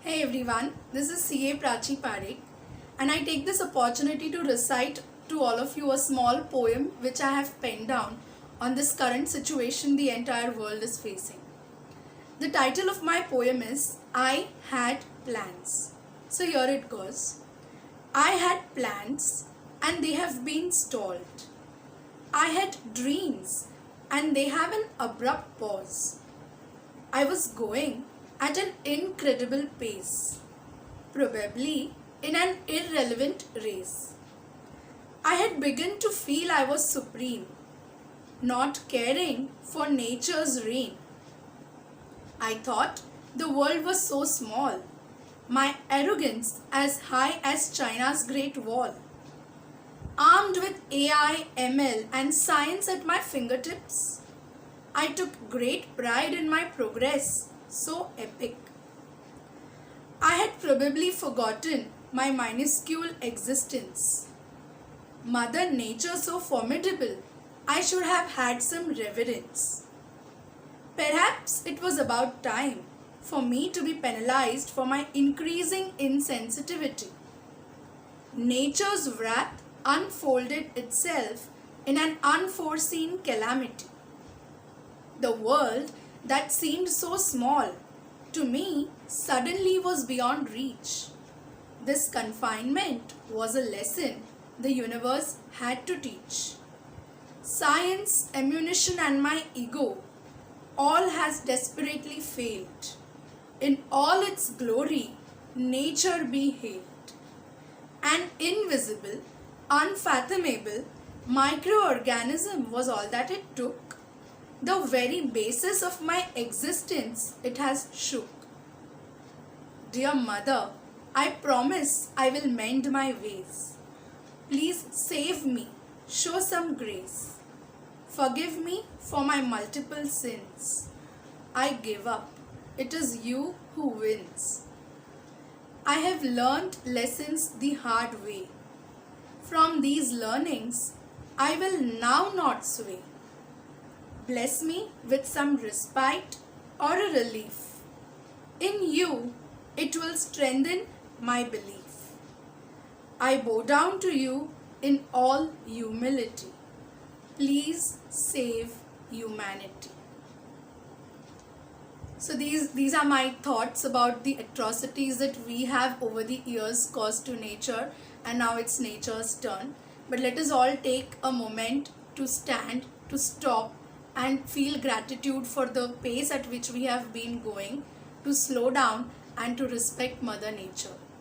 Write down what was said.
Hey everyone, this is CA Prachi Parekh and I take this opportunity to recite to all of you a small poem which I have penned down on this current situation the entire world is facing. The title of my poem is I Had Plans. So here it goes. I had plans and they have been stalled. I had dreams and they have an abrupt pause. I was going at an incredible pace, probably in an irrelevant race. I had begun to feel I was supreme, not caring for nature's reign. I thought the world was so small, my arrogance as high as China's Great Wall. Armed with AI, ML and science at my fingertips, I took great pride in my progress, so epic. I had probably forgotten my minuscule existence. Mother Nature so formidable, I should have had some reverence. Perhaps it was about time for me to be penalized for my increasing insensitivity. Nature's wrath unfolded itself in an unforeseen calamity. The world that seemed so small to me suddenly was beyond reach. This confinement was a lesson the universe had to teach. Science, ammunition and my ego all has desperately failed. In all its glory, nature be hailed. An invisible, unfathomable microorganism was all that it took. The very basis of my existence it has shook. Dear mother, I promise I will mend my ways. Please save me, show some grace. Forgive me for my multiple sins. I give up. It is you who wins. I have learnt lessons the hard way. From these learnings, I will now not sway. Bless me with some respite or a relief. In you, it will strengthen my belief. I bow down to you in all humility. Please save humanity. So these are my thoughts about the atrocities that we have over the years caused to nature, and now it's nature's turn. But let us all take a moment to stand, to stop and feel gratitude for the pace at which we have been going, to slow down and to respect Mother Nature.